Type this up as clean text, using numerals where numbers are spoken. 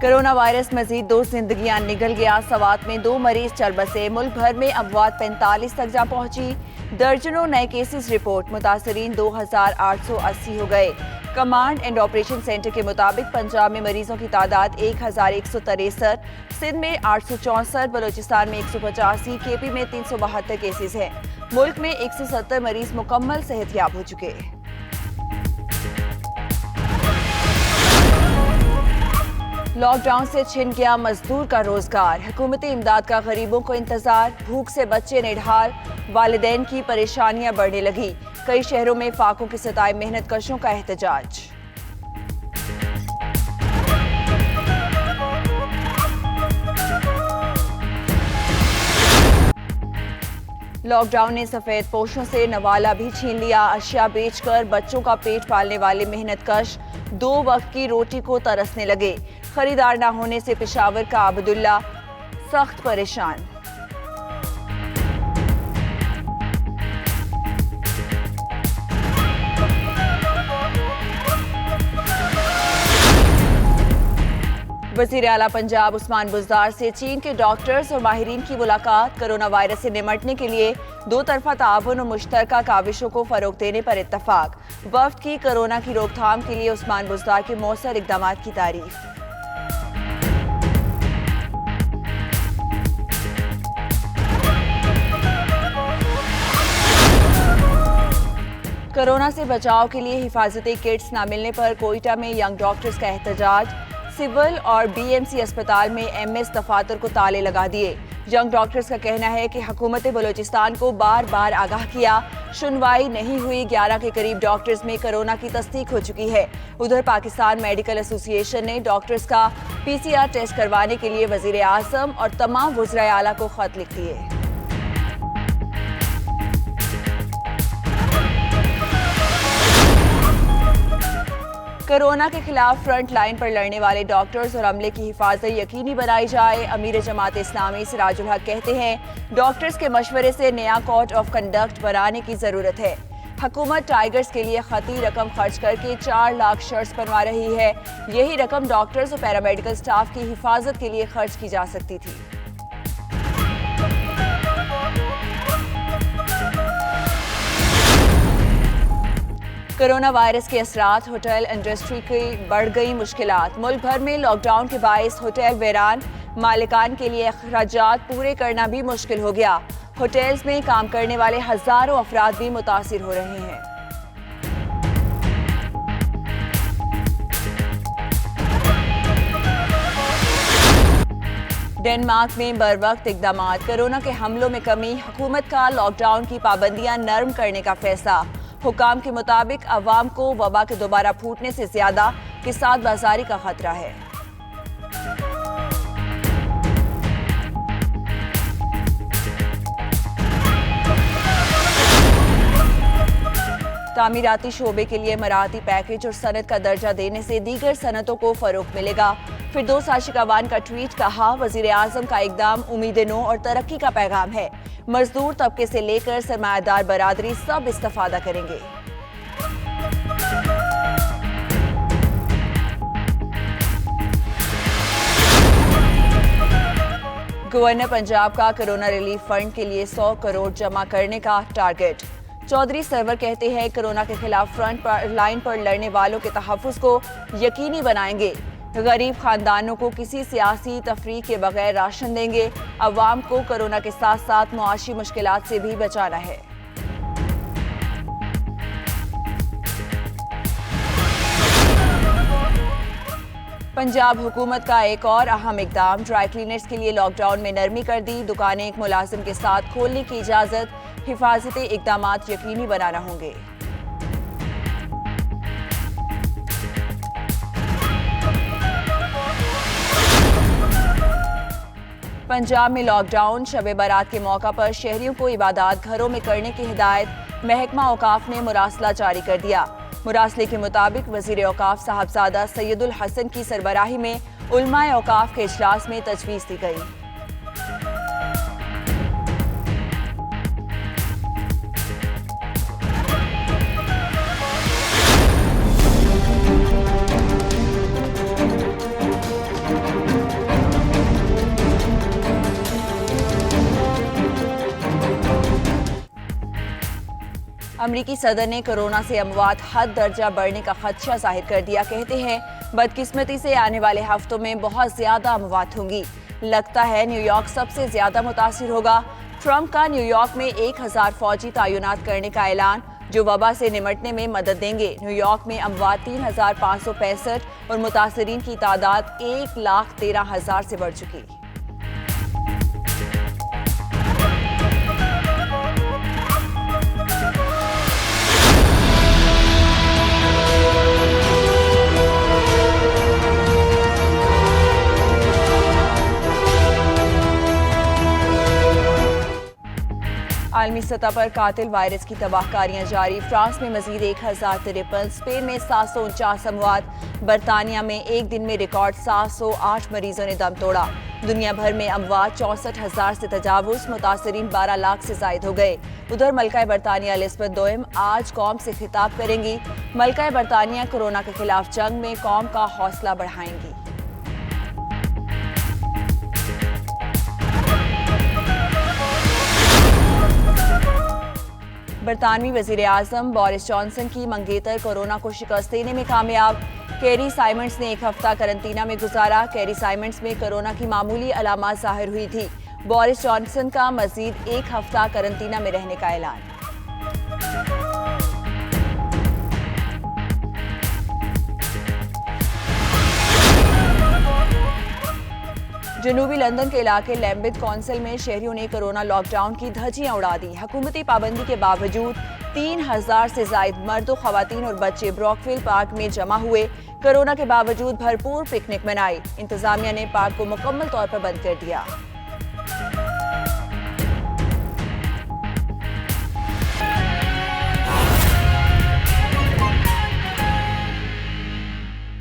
Corona virus मजीद 2 जिंदगियां निगल गया। सवात में 2 मरीज चल बसे। मुल्क भर में अमवात 45 तक जा पहुंची। दर्जनों नए केसेस रिपोर्ट। मुतासरीन 2880 हो गए। कमांड एंड ऑपरेशन सेंटर के मुताबिक पंजाब में मरीजों की तादाद 1163, सिंध में 864, बलोचिस्तान में 185, केपी में 372 केसेस हैं। मुल्क में 170 मरीज मुकम्मल सेहतयाब हो चुके। लॉकडाउन से छिन गया मजदूर का रोजगार। हुकूमती इमदाद का गरीबों को इंतजार। भूख से बच्चे निढाल। वालिदैन की परेशानियां बढ़ने लगी। कई शहरों में फाकों के सताए मेहनत कशों का एहतजाज। लॉकडाउन ने सफेद पोशों से नवाला भी छीन लिया। अशिया बेचकर बच्चों का पेट पालने वाले मेहनत कश 2 वक्त की रोटी को तरसने लगे। खरीदार न होने से पेशावर का अब्दुल्ला सख्त परेशान। वज़ीर आला पंजाब उस्मान बुज़दार से चीन के डॉक्टर्स और माहिरीन की मुलाकात। कोरोना वायरस से निमटने के लिए 2 तरफा ताउन और मुश्तरका काविशों को फरोग देने पर इत्तफाक। वफ्द की कोरोना की रोकथाम के लिए उस्मान बुज़दार के मौसर इकदाम की तारीफ। कोरोना से बचाव के लिए हिफाजती किट्स न मिलने पर कोयटा में यंग डॉक्टर्स का एहतजाज। सिविल और बीएमसी अस्पताल में एमएस दफातर को ताले लगा दिए। यंग डॉक्टर्स का कहना है कि हुकूमत बलोचिस्तान को बार बार आगाह किया, सुनवाई नहीं हुई। 11 के करीब डॉक्टर्स में कोरोना की तस्दीक हो चुकी है। उधर पाकिस्तान मेडिकल एसोसिएशन ने डॉक्टर्स का पीसीआर टेस्ट करवाने के लिए वजीर आजम और तमाम वज़राए आला को खत लिख दिए। कोरोना के खिलाफ फ्रंट लाइन पर लड़ने वाले डॉक्टर्स और अमले की हिफाजत यकीनी बनाई जाए। अमीर जमात इस्लामी सिराजुल हक कहते हैं डॉक्टर्स के मशवरे से नया कोड ऑफ कंडक्ट बनाने की जरूरत है। हुकूमत टाइगर्स के लिए खती रकम खर्च करके 4 लाख शर्ट्स बनवा रही है। यही रकम डॉक्टर्स और पैरामेडिकल स्टाफ की हिफाजत के लिए खर्च की जा सकती थी। कोरोना वायरस के असरात होटल इंडस्ट्री की बढ़ गई मुश्किलात। मुल्क भर में लॉकडाउन के बायस होटल वीरान। मालिकान के लिए अखराजात पूरे करना भी मुश्किल हो गया। होटल्स में काम करने वाले हजारों अफराद भी मुतासिर हो रहे हैं। डेनमार्क में बरवक्त इकदाम। कोरोना के हमलों में कमी। हुकूमत का लॉकडाउन की पाबंदियां नरम करने का फैसला। हुकाम के मुताबिक अवाम को वबा के दोबारा फूटने से ज्यादा किसात बाजारी का खतरा है। तामीराती शोबे के लिए मराठी पैकेज और सनत का दर्जा देने से दीगर सनतों को फरोग मिलेगा। फिरदौस आशिक अवान का ट्वीट। कहा वजीर आजम का इकदाम उम्मीद नो और तरक्की का पैगाम है। मजदूर तबके से लेकर सरमायादार बरादरी सब इस्तेफादा करेंगे। गवर्नर पंजाब का कोरोना रिलीफ फंड के लिए 100 करोड़ जमा करने का टारगेट। चौधरी सरवर कहते हैं कोरोना के खिलाफ फ्रंट लाइन पर लड़ने वालों के तहफ़्फ़ुज़ को यकीनी बनाएंगे। गरीब खानदानों को किसी सियासी तफरीक के बगैर राशन देंगे। अवाम को कोरोना के साथ साथ मुआशी मुश्किलात से भी बचाना है। पंजाब हुकूमत का एक और अहम इकदाम। ड्राई क्लीनर्स के लिए लॉकडाउन में नरमी कर दी। दुकानें एक मुलाजिम के साथ खोलने की इजाजत। हिफाजती इकदामात यकीनी बनाना होंगे। पंजाब में लॉकडाउन। शब बारात के मौका पर शहरियों को इबादत घरों में करने की हिदायत। महकमा औकाफ ने मुरासला जारी कर दिया। मुरासले के मुताबिक वजीर औकाफ साहबजादा सैयदुल हसन की सरबराही में उलमाए औकाफ के इजलास में तजवीज़ दी गई। अमरीकी सदर ने कोरोना से अमवात हद दर्जा बढ़ने का खदशा जाहिर कर दिया। कहते हैं बदकिस्मती से आने वाले हफ्तों में बहुत ज्यादा अमवात होंगी। लगता है न्यूयॉर्क सबसे ज्यादा मुतासिर होगा। ट्रंप का न्यूयॉर्क में 1000 फौजी तैनात करने का ऐलान, जो वबा से निमटने में मदद देंगे। न्यूयॉर्क में अमवात 3565 और मुतासरीन की तादाद 1,13,000 से बढ़ चुकी। आलमी सतह पर कातिल वायरस की तबाहकारियां जारी। फ्रांस में मजीद 1053, स्पेन में 749 अमवात, बरतानिया में एक दिन में रिकॉर्ड 708 मरीजों ने दम तोड़ा। दुनिया भर में अमवात 64,000 से तजावुज, मुतासरीन 12 लाख से जायद हो गए। उधर मलका बरतानिया एलिज़ाबेथ II आज कौम से खिताब करेंगी। मलका बरतानिया कोरोना के खिलाफ जंग में कौम का हौसला बढ़ाएंगी। बरतानवी वजीर आजम बोरिस जॉनसन की मंगेतर कोरोना को शिकस्त देने में कामयाब। कैरी साइमंड्स ने एक हफ्ता करंतना में गुजारा। कैरी साइमंड्स में कोरोना की मामूली अलामत जाहिर हुई थी। बोरिस जॉनसन का मजीद एक हफ्ता करंतना में रहने का ऐलान। जनूबी लंदन के इलाके लैम्बिथ कौंसिल में शहरियों ने कोरोना लॉकडाउन की धज्जियां उड़ा दी। हुकूमती पाबंदी के बावजूद 3000 से जायद मर्द, खवातीन और बच्चे ब्रॉकविल पार्क में जमा हुए। कोरोना के बावजूद भरपूर पिकनिक मनाई। इंतजामिया ने पार्क को मुकम्मल तौर पर बंद कर दिया।